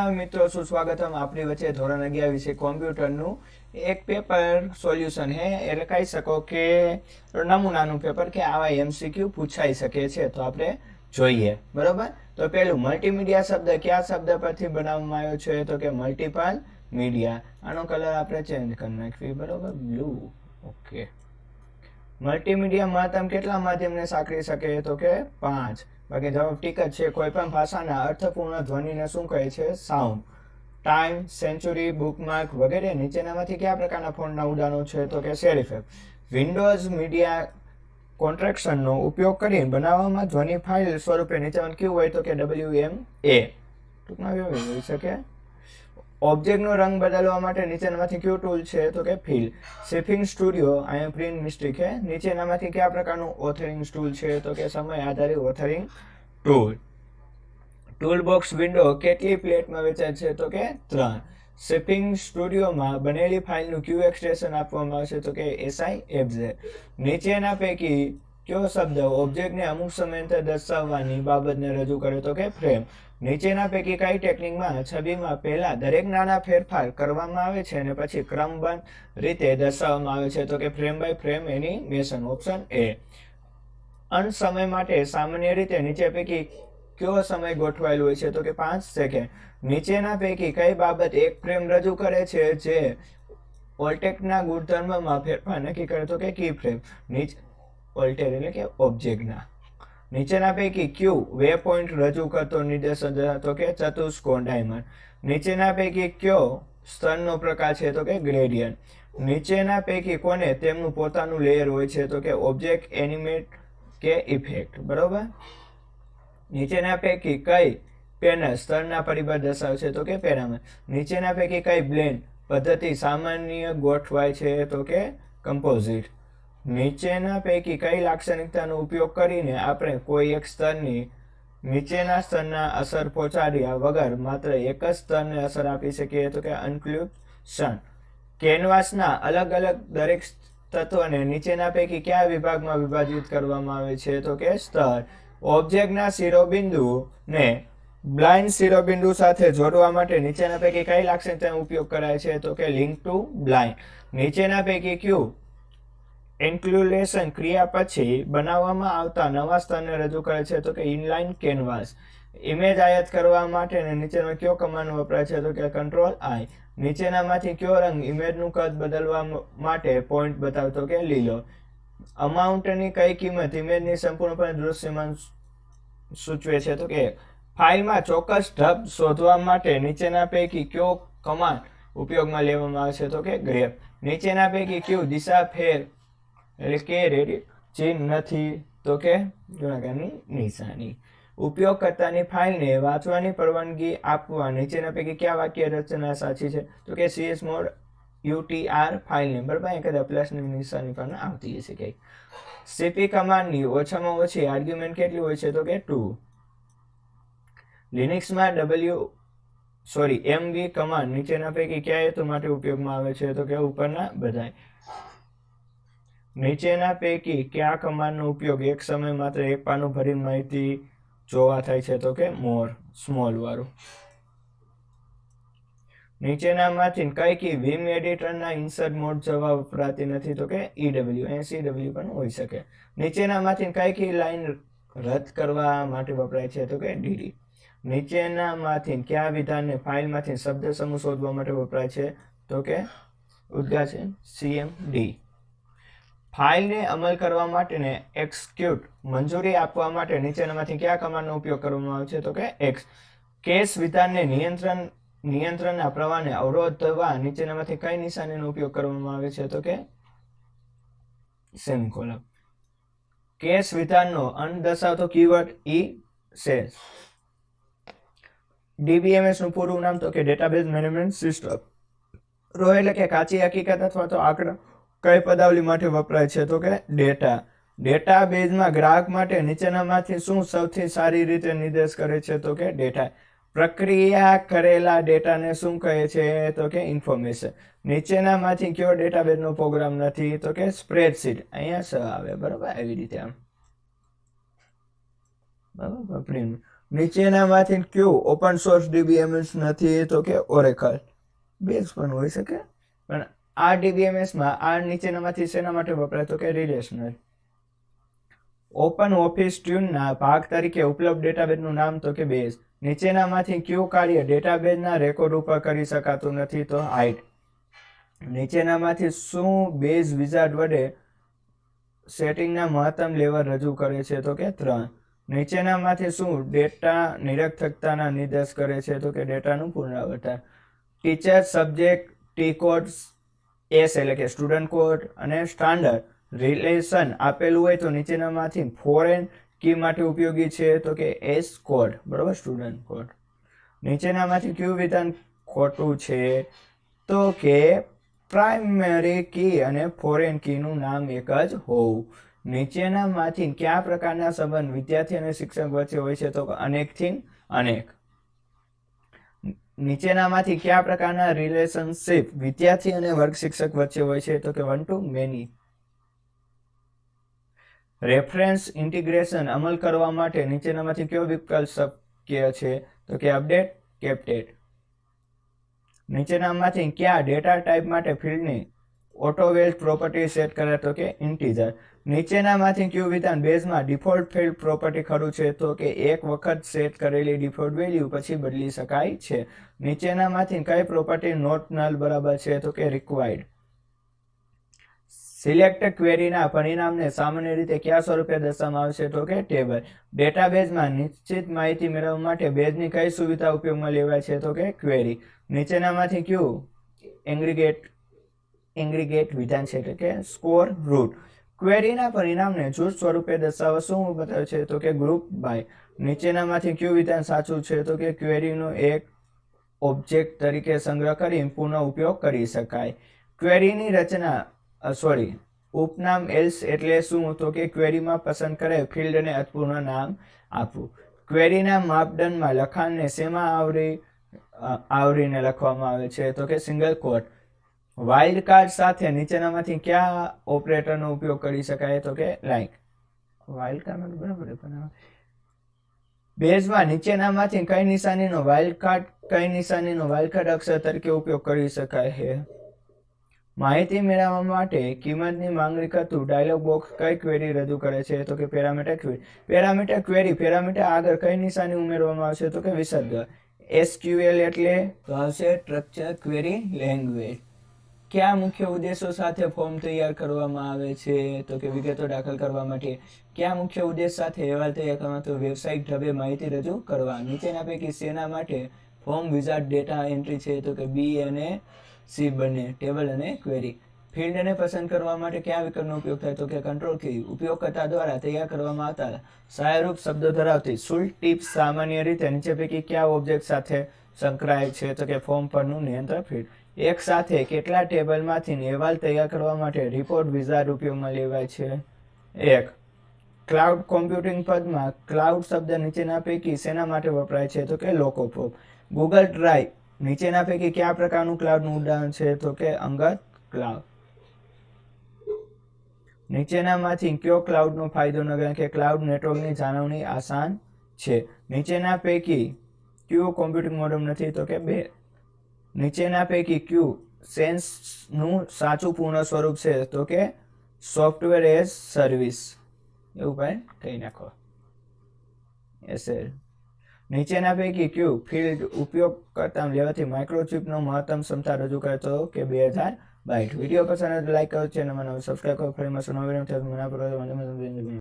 નમસ્કાર મિત્રો, સુસ્વાगतम આપણી વચ્ચે ધોરણ 11 વિશે કોમ્પ્યુટરનું એક પેપર સોલ્યુશન है એટલે કહી શકો કે નમૂનાનું પેપર કે આવા એમસીક્યુ પૂછાઈ શકે છે. તો આપણે જોઈએ, બરોબર. તો પેલું મલ્ટીમીડિયા શબ્દ કયા શબ્દ પરથી બનાવવામાં આવ્યો છે? તો કે મલ્ટીપલ મીડિયા. આનો કલર આપણે ચેન્જ કરી નાખવી, બરોબર, બ્લુ. ઓકે. મલ્ટીમીડિયા મહત્તમ કેટલા માધ્યમને સાંકળી શકે? તો કે 5. બાકી જવાબ ટીક જ છે. કોઈ પણ ભાષાના અર્થપૂર્ણ ધ્વનિને શું કહે છે? સાઉન્ડ. ટાઈમ, સેન્ચુરી, બુકમાર્ક વગેરે નીચેનામાંથી કયા પ્રકારના ફોન્ટના ઉદાહરણો છે? તો કે સેરિફ. વિન્ડોઝ મીડિયા કોન્ટ્રેક્શનનો ઉપયોગ કરીને બનાવવામાં ધ્વનિ ફાઇલ સ્વરૂપે નીચેમાં કયું હોય? તો કે WMA. ટૂંકમાં એવું હોઈ શકે. ઓબ્જેક્ટનો રંગ બદલવા માટે નીચેનામાંથી કયું ટૂલ છે? તો કે ફિલ. શિફિંગ સ્ટુડિયો અહીંયા પ્રિન્ટ મિસ્ટેક છે. નીચેનામાંથી કયા પ્રકારનું ઓથરિંગ ટૂલ છે? તો કે સમય આધારિત ઓથરિંગ ટૂલ. ટૂલબોક્સ વિન્ડો કેટલી પ્લેટમાં વેચાય છે? તો કે 3. શિફિંગ સ્ટુડિયોમાં બનેલી ફાઇલનું ક્યુ એક્સટેન્શન આપવામાં આવશે? તો કે SIFZ. નીચેના પૈકી કયો શબ્દ ઓબ્જેક્ટને અમુક સમયાંતરે દર્શાવવાની બાબતને રજૂ કરે? તો કે ફ્રેમ. નીચેના પૈકી કઈ ટેકનિકમાં છબીમાં પહેલા દરેક નાના ફેરફાર કરવામાં આવે છે અને પછી ક્રમબદ્ધ રીતે દર્શાવવામાં આવે છે? તો કે frame by frame animation. Option A. અંત સમય માટે સામાન્ય રીતે નીચે પૈકી કયો સમય ગોઠવાયેલો હોય છે? તો કે 5 સેકન્ડ. નીચેના પૈકી કઈ બાબત એક ફ્રેમ રજૂ કરે છે જે ઓલ્ટેકના ગુણધર્મમાં ફેરફાર નક્કી કરે? તો કે કી ફ્રેમ. ઓલ્ટેર એટલે કે ઓબ્જેક્ટના. નીચેના પૈકી ક્યુ વે પોઈન્ટ રજૂ કરતો નિર્દેશક? તો કે ચતુષ્કોણ, ડાયમંડ. નીચેના પૈકી કયો સ્તરનો પ્રકાર છે? તો કે ગ્રેડિયન્ટ. નીચેના પૈકી કોને તેમનું પોતાનું લેયર હોય છે? તો કે ઓબ્જેક્ટ, એનિમેટ કે ઇફેક્ટ, બરોબર. નીચેના પૈકી કઈ પેનલ સ્તરના પરિબળ દર્શાવે છે? તો કે પેરામીટર. નીચેના પૈકી કઈ બ્લેન્ડ પદ્ધતિ સામાન્ય ગોઠવાય છે? તો કે કમ્પોઝિટ. નીચેના પૈકી કઈ લાક્ષણિકતાનો ઉપયોગ કરીને આપણે કોઈ એક સ્તરની નીચેના સ્તરના અસર પહોંચાડ્યા વગર માત્ર એક જ સ્તરને અસર આપી શકીએ? તો કે અનક્લુઝન. કેનવાસના અલગ અલગ દરેક તત્વને નીચેના પૈકી કયા વિભાગમાં વિભાજિત કરવામાં આવે છે? તો કે સ્તર. ઓબ્જેક્ટના શિરોબિંદુને બ્લાઇન્ડ શિરોબિંદુ સાથે જોડવા માટે નીચેના પૈકી કઈ લાક્ષણિકતાનો ઉપયોગ કરાય છે? તો કે લિંક ટુ બ્લાઇન્ડ. નીચેના પૈકી કયું ઇન્ક્લુલેશન ક્રિયા પછી બનાવવામાં આવતા નવા સ્તરને રજૂ કરે છે? તો કે ઇનલાઇન કેનવાસ. ઇમેજ આયાત કરવા માટે નીચેનો કયો કમાન્ડ વપરાય છે? તો કે Ctrl+I. નીચેનામાંથી કયો રંગ ઇમેજનું કદ બદલવા માટે પોઈન્ટ બતાવતો? કે લીલો. અમાઉન્ટની કઈ કિંમત ઇમેજની સંપૂર્ણપણે દૃશ્યમાન સૂચવે છે? તો કે ફાઇલમાં ચોક્કસ ઢબ શોધવા માટે નીચેના પૈકી કયો કમાન્ડ ઉપયોગમાં લેવામાં આવે છે? તો કે ગ્રેપ. નીચેના પૈકી કયું દિશા ફેર એટલે કે રેડી ચિહ્ન નથી? તો કે ગુણાકારની નિશાની. ઉપયોગકર્તાની ફાઇલને વાંચવાની પરવાનગી આપવા નીચેના પૈકી કયા વાક્ય રચના સાચી છે? તો કે chmod UTR ફાઇલ નેમ, બરાબર. કદાચ પ્લસની નિશાની પણ આવતી હશે કંઈક. cp કમાન્ડની ઓછામાં ઓછી આર્ગ્યુમેન્ટ કેટલી હોય છે? તો કે 2. લિનક્સમાં MV કમાન્ડ નીચેના પૈકી કયા હેતુ માટે ઉપયોગમાં આવે છે? તો કે ઉપરના બધાય. નીચેના પૈકી કયા કમાન્ડનો ઉપયોગ એક સમય માત્ર એક પાનું ભરીને માહિતી જોવા થાય છે? તો કે મોર, સ્મોલ વાળું. નીચેનામાંથી કઈ કી વિમ એડિટરના ઇન્સર્ટ મોડ જવા વપરાતી નથી? તો કે EW. અહીં CW પણ હોઈ શકે. નીચેનામાંથી કઈ કી લાઈન રદ કરવા માટે વપરાય છે? તો કે DD. નીચેનામાંથી કયા વિધાનને ફાઇલમાંથી શબ્દ સમૂહ શોધવા માટે વપરાય છે? તો કે ઉદ્ગાર છે CMD. ફાઇલને અમલ કરવા માટેને એક્ઝિક્યુટ મંજૂરી આપવા માટે નીચેનામાંથી કયા કમાન્ડનો ઉપયોગ કરવામાં આવે છે? તો કે X. કેશ વિધાનને નિયંત્રણના પ્રવાહને અવરોધવા નીચેનામાંથી કઈ નિશાનીનો ઉપયોગ કરવામાં આવે છે? તો કે સેમિકોલન. કેશ વિધાનનો અંત દર્શાવતો કીવર્ડ છે. DBMS નું પૂરું નામ? તો કે ડેટાબેઝ મેનેજમેન્ટ સિસ્ટમ. રો એટલે કે કાચી હકીકત અથવા તો આંકડા કઈ પદાવલી માટે વપરાય છે? તો કે ડેટા. ડેટાબેઝમાં ગ્રાહક માટે નીચેનામાંથી શું સૌથી સારી રીતે નિર્દેશ કરે છે? તો કે ડેટા. પ્રક્રિયા કરેલા ડેટાને શું કહે છે? તો કે ઇન્ફોર્મેશન. નીચેનામાંથી કયો ડેટાબેઝનો પ્રોગ્રામ નથી? તો કે સ્પ્રેડશીટ. અહીંયા આવે, બરોબર, આવી રીતે આમ, બરાબર. નીચેનામાંથી કયું ઓપન સોર્સ DBMS નથી? તો કે ઓરેકલ. બેઝ પણ હોઈ શકે, પણ આ DBMSમાં આ નીચેનામાંથી શેના માટે વપરાય? તો કે રિલેશનલ. ઓપન ઓફિસ ટ્યુનના ભાગ તરીકે ઉપલબ્ધ ડેટાબેઝનું નામ? તો કે બેઝ. નીચેનામાંથી કયું કાર્ય ડેટાબેઝના રેકોર્ડ ઉપર કરી શકાતું નથી? તો હાઇડ. નીચેનામાંથી શું બેઝ વિઝાર્ડ વડે સેટિંગના મહત્તમ લેવલ રજૂ કરે છે? તો કે 3. નીચેનામાંથી શું ડેટા નિરર્થકતાના નિર્દેશ કરે છે? તો કે ડેટાનું પુનરાવર્તન. Teacher subject T code S એટલે કે સ્ટુડન્ટ કોડ અને સ્ટાન્ડર્ડ રિલેશન આપેલું હોય તો નીચેનામાંથી ફોરેન કી માટે ઉપયોગી છે? તો કે એસ કોડ, બરોબર, સ્ટુડન્ટ કોડ. નીચેનામાંથી કયું વિધાન ખોટું છે? તો કે પ્રાઇમરી કી અને ફોરેન કીનું નામ એક જ હોવું. નીચેનામાંથી કયા પ્રકારના સંબંધ વિદ્યાર્થી અને શિક્ષક વચ્ચે હોય છે? તો અનેકથી અનેક. નીચેનામાંથી કયા પ્રકારના રિલેશનશિપ વિદ્યાર્થી અને વર્ગ શિક્ષક વચ્ચે હોય છે? તો કે one to many. Reference integration અમલ કરવા માટે નીચેનામાંથી કયો વિકલ્પ શક્ય છે? તો કે અપડેટ, કેપ્ટેડ. નીચેનામાંથી કયા ડેટા ટાઈપ માટે ફિલ્ડની ઓટોવેલ્ડ પ્રોપર્ટી સેટ કરે? તો કે ઇન્ટીજર. નીચેનામાંથી કયું વિધાન બેઝમાં ડિફોલ્ટ ફિલ્ડ પ્રોપર્ટી ખરું છે? તો કે એક વખત સેટ કરેલી ડિફોલ્ટ વેલ્યુ પછી બદલી શકાય છે. નીચેનામાંથી કઈ પ્રોપર્ટી નોટ નલ બરાબર છે? તો કે રિક્વાયર્ડ. સિલેક્ટ ક્વેરીના પરિણામને સામાન્ય રીતે કયા સ્વરૂપે દર્શાવવામાં આવે છે? તો કે ટેબલ. ડેટાબેઝમાં નિશ્ચિત માહિતી મેળવવા માટે બેઝની કઈ સુવિધા ઉપયોગમાં લેવાય છે? તો કે ક્વેરી. નીચેનામાંથી કયું એગ્રીગેટ વિધાન છે? એટલે કે સ્કોર રૂટ. ક્વેરીના પરિણામને જૂથ સ્વરૂપે દર્શાવવા શું બતાવે છે? તો કે ગ્રુપ બાય. નીચેનામાંથી કયું વિધાન સાચું છે? તો કે ક્વેરીનો એક ઓબ્જેક્ટ તરીકે સંગ્રહ કરી પુનઃ ઉપયોગ કરી શકાય. ક્વેરીની રચના ઉપનામ એલ્સ એટલે શું? તો કે ક્વેરીમાં પસંદ કરેલ ફિલ્ડને અર્થપૂર્ણ નામ આપવું. ક્વેરીના માપદંડમાં લખાણને શેમાં આવરીને લખવામાં આવે છે? તો કે સિંગલ કોટ. વાઇલ્ડ કાર્ડ સાથે નીચેનામાંથી કયા ઓપરેટરનો ઉપયોગ કરી શકાય? તો કે લાઇક. વાઇલ્ડ કાર્ડ બરાબર. બેઝમાં નીચેનામાંથી કઈ નિશાનીનો વાઇલ્ડ કાર્ડ અક્ષર તરીકે ઉપયોગ કરી શકાય છે? માહિતી મેળવવા માટે કિંમતની માંગણી કરતું ડાયલોગ બોક્સ કઈ ક્વેરી રજૂ કરે છે? તો કે parameter query. Parameter query parameter આગળ કઈ નિશાની ઉમેરવામાં આવશે? તો કે વિસર્ગ. SQL એટલે તો આવશે સ્ટ્રક્ચર ક્વેરી લેંગ્વેજ. કયા મુખ્ય ઉદ્દેશો સાથે ફોર્મ તૈયાર કરવામાં આવે છે? તો કે વિગતો દાખલ કરવા માટે. કયા મુખ્ય ઉદ્દેશ સાથે અહેવાલ તૈયાર કરવા? તો વ્યવસાયિક ઢબે માહિતી રજૂ કરવા. નીચેના પૈકી શેના માટે ફોર્મ વિઝાર્ડ ડેટા એન્ટ્રી છે? તો કે B અને C બંને, ટેબલ અને ક્વેરી. ફિલ્ડને પસંદ કરવા માટે કયા વિકલ્પનો ઉપયોગ થાય? તો કે કંટ્રોલ કી. ઉપયોગકર્તા દ્વારા તૈયાર કરવામાં આવતા સહાયરૂપ શબ્દો ધરાવતી સુલ ટિપ્સ સામાન્ય રીતે નીચે પૈકી કયા ઓબ્જેક્ટ સાથે સંકળાયેલ છે? તો કે ફોર્મ પરનું નિયંત્રણ ફિલ્ડ. એક સાથે કેટલા ટેબલમાંથી અહેવાલ તૈયાર કરવા માટે રિપોર્ટ વિઝાર્ડ ઉપયોગમાં લેવાય છે? 1. ક્લાઉડ કોમ્પ્યુટિંગ પદમાં ક્લાઉડ શબ્દ નીચેના પૈકી શેના માટે વપરાય છે? તો કે લોકોપ. ગૂગલ ડ્રાઈવ નીચેના પૈકી કયા પ્રકારનું ક્લાઉડનું ઉદાહરણ છે? તો કે અંગત ક્લાઉડ. નીચેનામાંથી કયો ક્લાઉડનો ફાયદો ન ગણાય? કે ક્લાઉડ નેટવર્કની જાળવણી આસાન છે. નીચેના પૈકી કયું કોમ્પ્યુટિંગ મોડેમ નથી? તો કે બે. નીચેના પૈકી કયું સેન્સનું સાચું પૂર્ણ સ્વરૂપ છે? તો કે સોફ્ટવેર એઝ સર્વિસ. એવું ભાઈ કહી નાખો. નીચેના પૈકી કયું ફિલ્ડ ઉપયોગ કરતા લેવાથી માઇક્રોચિપનો મહત્તમ ક્ષમતા રજૂ કરે? તો કે 2000 બાઇટ. વિડીયો પસંદ લાઈક કરો, ચેનલમાં સબસ્ક્રાઈબ કરો. ફરી મળશું નવા વિડીયો.